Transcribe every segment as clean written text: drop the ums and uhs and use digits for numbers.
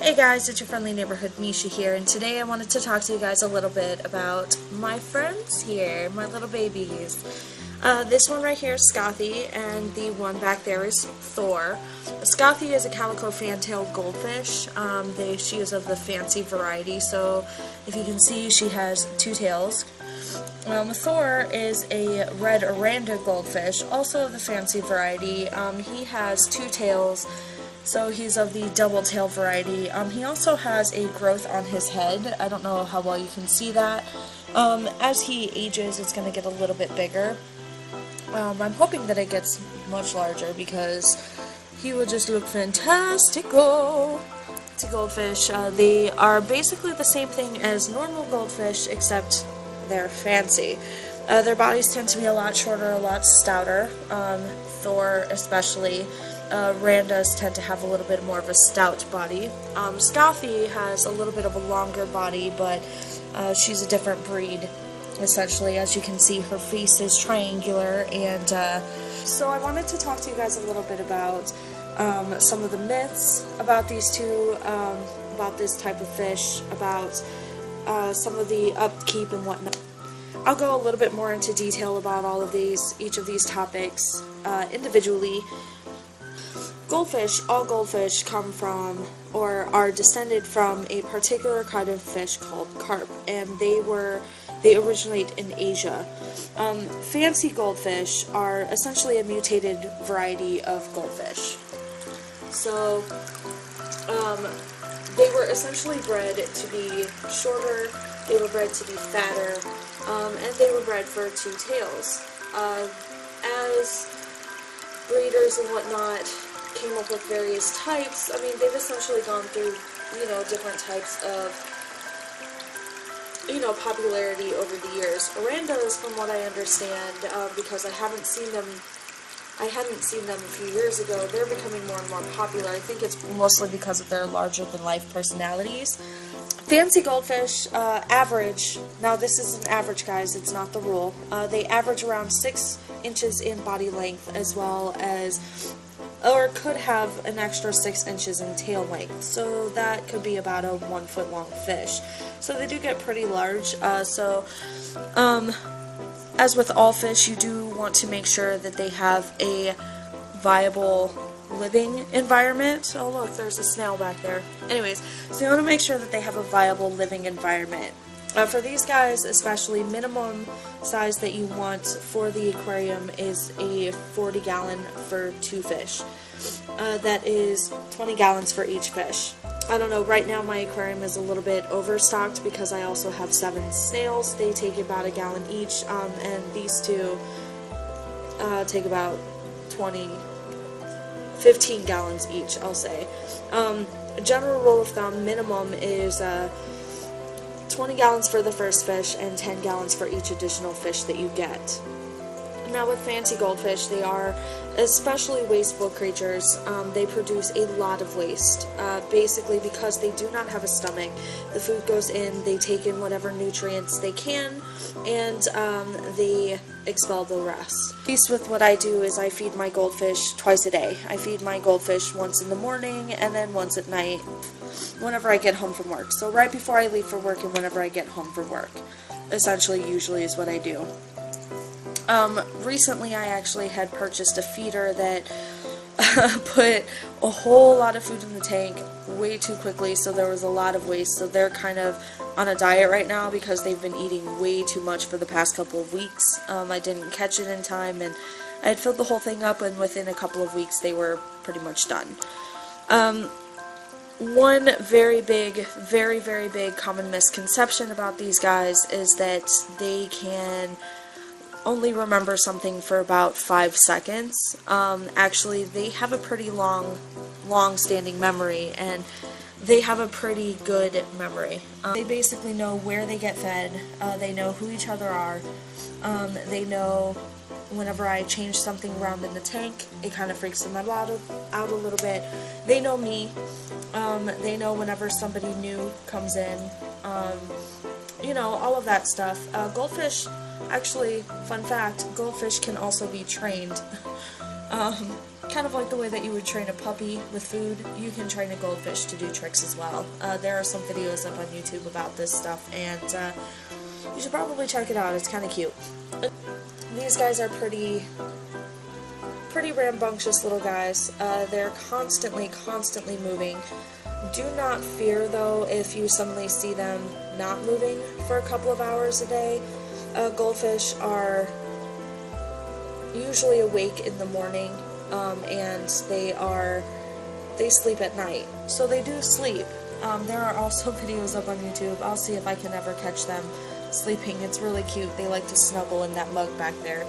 Hey guys, it's your friendly neighborhood Misha here, and today I wanted to talk to you guys a little bit about my friends here, my little babies. This one right here is Scothy, and the one back there is Thor. Scothy is a calico fantail goldfish. She is of the fancy variety, so if you can see, she has two tails. Thor is a red oranda goldfish, also of the fancy variety. He has two tails, so he's of the double tail variety. He also has a growth on his head. I don't know how well you can see that. As he ages, it's going to get a little bit bigger. I'm hoping that it gets much larger because he would just look fantastical. To goldfish, they are basically the same thing as normal goldfish, except they're fancy. Their bodies tend to be a lot shorter, a lot stouter. Thor especially. Randas tend to have a little bit more of a stout body. Scothy has a little bit of a longer body, but she's a different breed, essentially. As you can see, her face is triangular, and so I wanted to talk to you guys a little bit about some of the myths about these two, about this type of fish, about some of the upkeep and whatnot. I'll go a little bit more into detail about all of each of these topics individually. All goldfish come from, or are descended from, a particular kind of fish called carp, and they originate in Asia. Fancy goldfish are essentially a mutated variety of goldfish. So, they were essentially bred to be shorter, they were bred to be fatter, and they were bred for two tails. As breeders and whatnot came up with various types, I mean, they've essentially gone through, different types of, popularity over the years. Orandas, from what I understand, because I hadn't seen them a few years ago, they're becoming more and more popular. I think it's mostly because of their larger-than-life personalities. Fancy goldfish average, now this is an average, guys, it's not the rule, they average around 6 inches in body length, as well as, or could have an extra 6 inches in tail length, so that could be about a 1 foot long fish. So they do get pretty large. As with all fish, you do want to make sure that they have a viable living environment. Oh look, there's a snail back there. Anyways, so you want to make sure that they have a viable living environment. For these guys, especially, minimum size that you want for the aquarium is a 40-gallon for 2 fish. That is 20 gallons for each fish. I don't know, right now my aquarium is a little bit overstocked because I also have 7 snails. They take about a gallon each, and these two take about 15 gallons each, I'll say. A general rule of thumb, minimum is 20 gallons for the first fish and 10 gallons for each additional fish that you get. Now with fancy goldfish, they are especially wasteful creatures. They produce a lot of waste, basically because they do not have a stomach. The food goes in, they take in whatever nutrients they can, and they expel the rest. At least with what I do is I feed my goldfish twice a day. I feed my goldfish once in the morning and then once at night whenever I get home from work. So right before I leave for work and whenever I get home from work, essentially, usually is what I do. Recently I actually had purchased a feeder that put a whole lot of food in the tank way too quickly, so there was a lot of waste. So they're kind of on a diet right now because they've been eating way too much for the past couple of weeks. I didn't catch it in time, and I had filled the whole thing up, and within a couple of weeks they were pretty much done. One very big common misconception about these guys is that they can only remember something for about 5 seconds. Actually, they have a pretty long-standing memory, and they have a pretty good memory. They basically know where they get fed, they know who each other are, they know whenever I change something around in the tank, it kind of freaks them out a little bit. They know me, they know whenever somebody new comes in, all of that stuff. Goldfish, actually, fun fact, goldfish can also be trained. kind of like the way that you would train a puppy with food, you can train a goldfish to do tricks as well. There are some videos up on YouTube about this stuff, and you should probably check it out. It's kind of cute. These guys are pretty rambunctious little guys. They're constantly moving. Do not fear, though, if you suddenly see them not moving for a couple of hours a day. Goldfish are usually awake in the morning, and they sleep at night. So they do sleep. There are also videos up on YouTube. I'll see if I can ever catch them sleeping. It's really cute. They like to snuggle in that mug back there.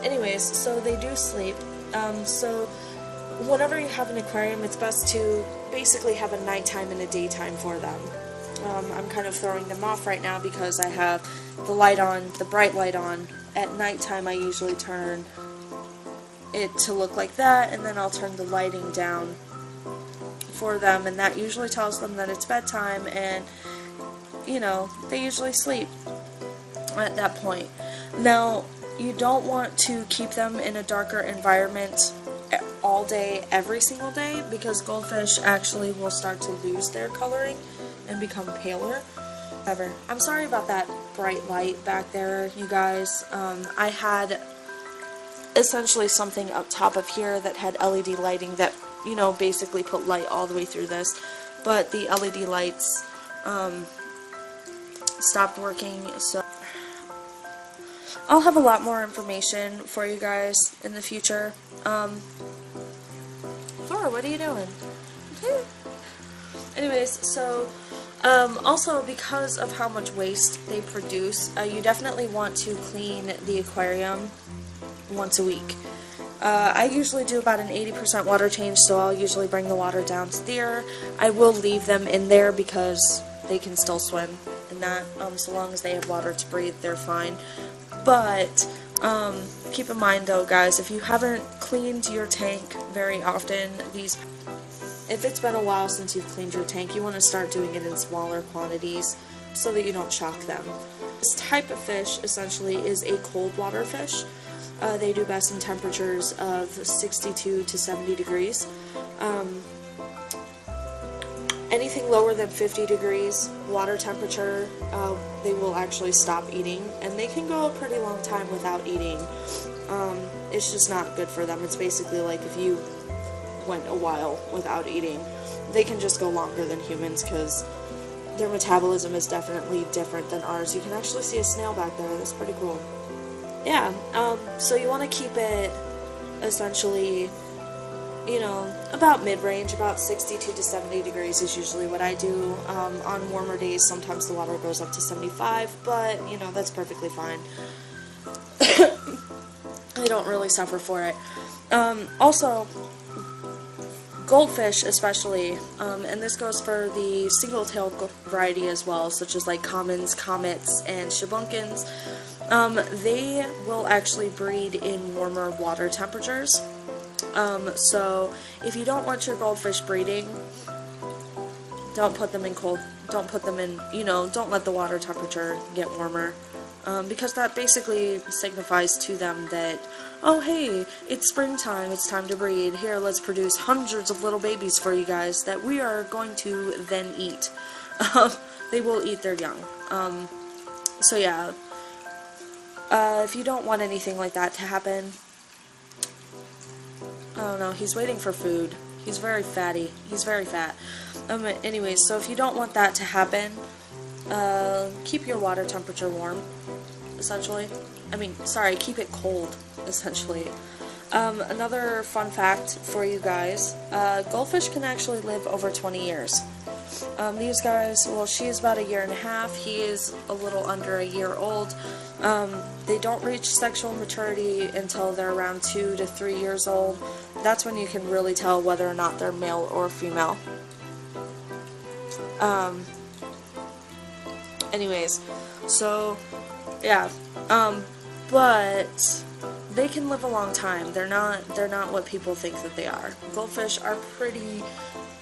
Anyways, so they do sleep. So whenever you have an aquarium, it's best to basically have a nighttime and a daytime for them. I'm kind of throwing them off right now because I have the light on, the bright light on. At nighttime I usually turn it to look like that, and then I'll turn the lighting down for them, and that usually tells them that it's bedtime, and you know, they usually sleep at that point. Now, you don't want to keep them in a darker environment all day, every single day, because goldfish actually will start to lose their coloring and become paler. However, I'm sorry about that bright light back there, you guys. I had essentially something up top of here that had LED lighting that, you know, basically put light all the way through this, but the LED lights stopped working, so I'll have a lot more information for you guys in the future. Flora, what are you doing? Anyways, so also because of how much waste they produce, you definitely want to clean the aquarium once a week. I usually do about an 80% water change, so I'll usually bring the water down to there. I will leave them in there because they can still swim in that. So long as they have water to breathe, they're fine. But keep in mind though, guys, if you haven't cleaned your tank very often, if it's been a while since you've cleaned your tank, you want to start doing it in smaller quantities so that you don't shock them. This type of fish essentially is a cold water fish. They do best in temperatures of 62 to 70 degrees. Anything lower than 50 degrees water temperature, they will actually stop eating, and they can go a pretty long time without eating. It's just not good for them. It's basically like if you went a while without eating. They can just go longer than humans because their metabolism is definitely different than ours. You can actually see a snail back there. That's pretty cool. Yeah, so you want to keep it essentially, you know, about mid-range. About 62 to 70 degrees is usually what I do. On warmer days, sometimes the water goes up to 75, but, you know, that's perfectly fine. I don't really suffer for it. Also, goldfish especially, and this goes for the single-tailed variety as well, such as like commons, comets, and shabunkins, they will actually breed in warmer water temperatures. So if you don't want your goldfish breeding, don't put them in cold, don't put them in, you know, don't let the water temperature get warmer. Because that basically signifies to them that, oh hey, it's springtime, it's time to breed, here, let's produce hundreds of little babies for you guys that we are going to then eat. They will eat their young. So yeah, if you don't want anything like that to happen, I don't know, he's waiting for food. He's very fatty. He's very fat. Anyways, so if you don't want that to happen, keep your water temperature warm, essentially. I mean, sorry, keep it cold, essentially. Another fun fact for you guys, goldfish can actually live over 20 years. These guys, well, she is about 1.5 years, he is a little under 1 year old. They don't reach sexual maturity until they're around 2 to 3 years old. That's when you can really tell whether or not they're male or female. Anyways, so, yeah, but they can live a long time. They're not what people think that they are. Goldfish are pretty,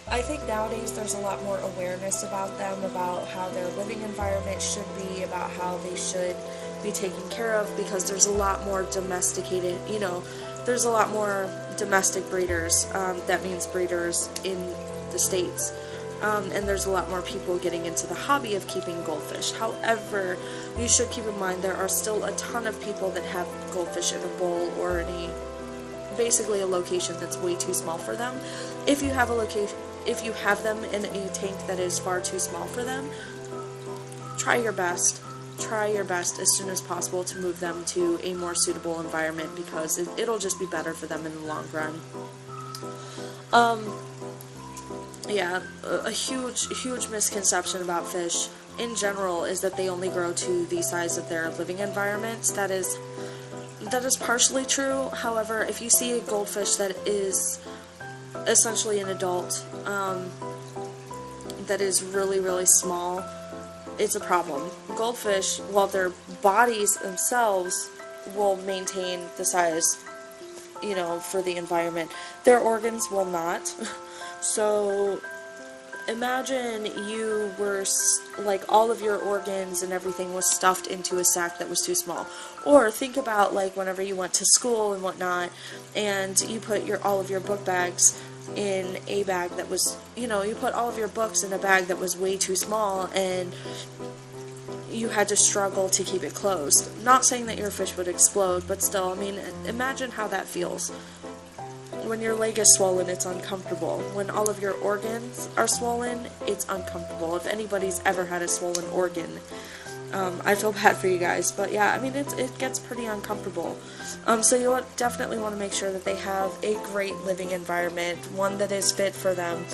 I think nowadays there's a lot more awareness about them, about how their living environment should be, about how they should be taken care of, because there's a lot more domesticated, you know, there's a lot more domestic breeders, that means breeders in the States, and there's a lot more people getting into the hobby of keeping goldfish. However, you should keep in mind there are still a ton of people that have goldfish in a bowl or in basically a location that's way too small for them. If you have them in a tank that is far too small for them, try your best as soon as possible to move them to a more suitable environment, because it'll just be better for them in the long run. Yeah, a huge misconception about fish in general is that they only grow to the size of their living environments. That is partially true. However, if you see a goldfish that is essentially an adult, that is really small, it's a problem. Goldfish, while their bodies themselves will maintain the size, you know, for the environment, their organs will not. So imagine you were, like, all of your organs and everything was stuffed into a sack that was too small. Or think about, like, whenever you went to school and whatnot, and you put all of your book bags in a bag that was, you know, you put all of your books in a bag that was way too small, and you had to struggle to keep it closed. Not saying that your fish would explode, but still, I mean, imagine how that feels. When your leg is swollen, it's uncomfortable. When all of your organs are swollen, it's uncomfortable. If anybody's ever had a swollen organ, I feel bad for you guys, but yeah, I mean, it gets pretty uncomfortable. So you definitely want to make sure that they have a great living environment, one that is fit for them.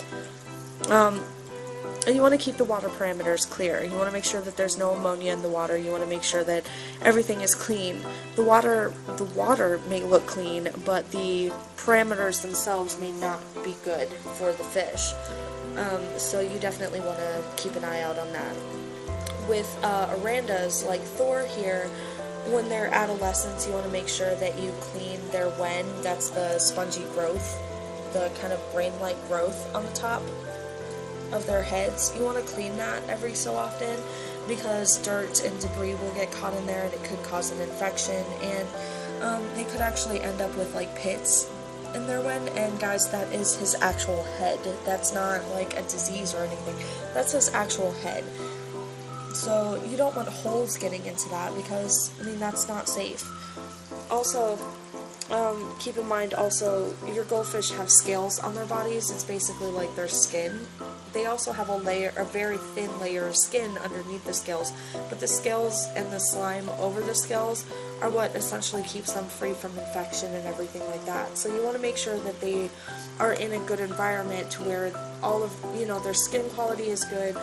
And you want to keep the water parameters clear. You want to make sure that there's no ammonia in the water. You want to make sure that everything is clean. The water may look clean, but the parameters themselves may not be good for the fish. So you definitely want to keep an eye out on that. With Arandas, like Thor here, when they're adolescents, you want to make sure that you clean their wen. That's the spongy growth, the kind of brain-like growth on the top of their heads. You want to clean that every so often, because dirt and debris will get caught in there and it could cause an infection, and they could actually end up with like pits in their wen. And guys, that is his actual head. That's not like a disease or anything. That's his actual head. So you don't want holes getting into that, because I mean, that's not safe. Also, keep in mind also, your goldfish have scales on their bodies. It's basically like their skin. They also have a very thin layer of skin underneath the scales, but the scales and the slime over the scales are what essentially keeps them free from infection and everything like that. So you want to make sure that they are in a good environment to where all of, you know, their skin quality is good,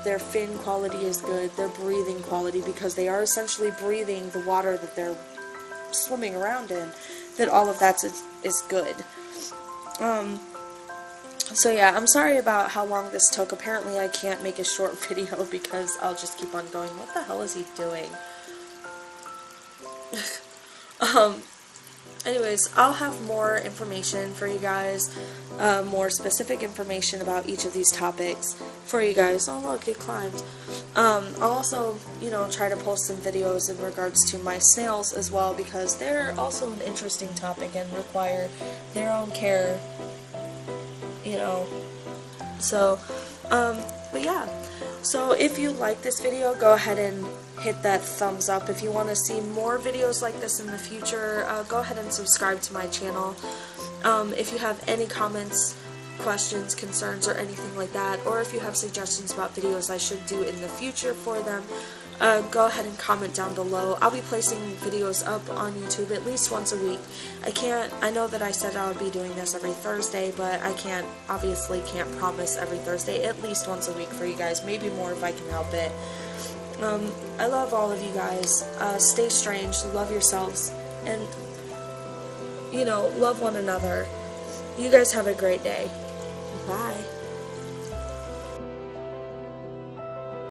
their fin quality is good, their breathing quality, because they are essentially breathing the water that they're swimming around in, that all of that is good. So yeah, I'm sorry about how long this took. Apparently I can't make a short video because I'll just keep on going, what the hell is he doing? Anyways, I'll have more information for you guys, more specific information about each of these topics for you guys. Oh look, it climbed. I'll also, you know, try to post some videos in regards to my snails as well, because they're also an interesting topic and require their own care, you know. So, but yeah. So if you like this video, go ahead and hit that thumbs up. If you want to see more videos like this in the future, go ahead and subscribe to my channel. If you have any comments, questions, concerns, or anything like that, or if you have suggestions about videos I should do in the future for them, go ahead and comment down below. I'll be placing videos up on YouTube at least once a week. I know that I said I would be doing this every Thursday, but I obviously can't promise every Thursday, at least once a week for you guys, maybe more if I can help it. I love all of you guys. Stay strange, love yourselves, and, you know, love one another. You guys have a great day. Bye.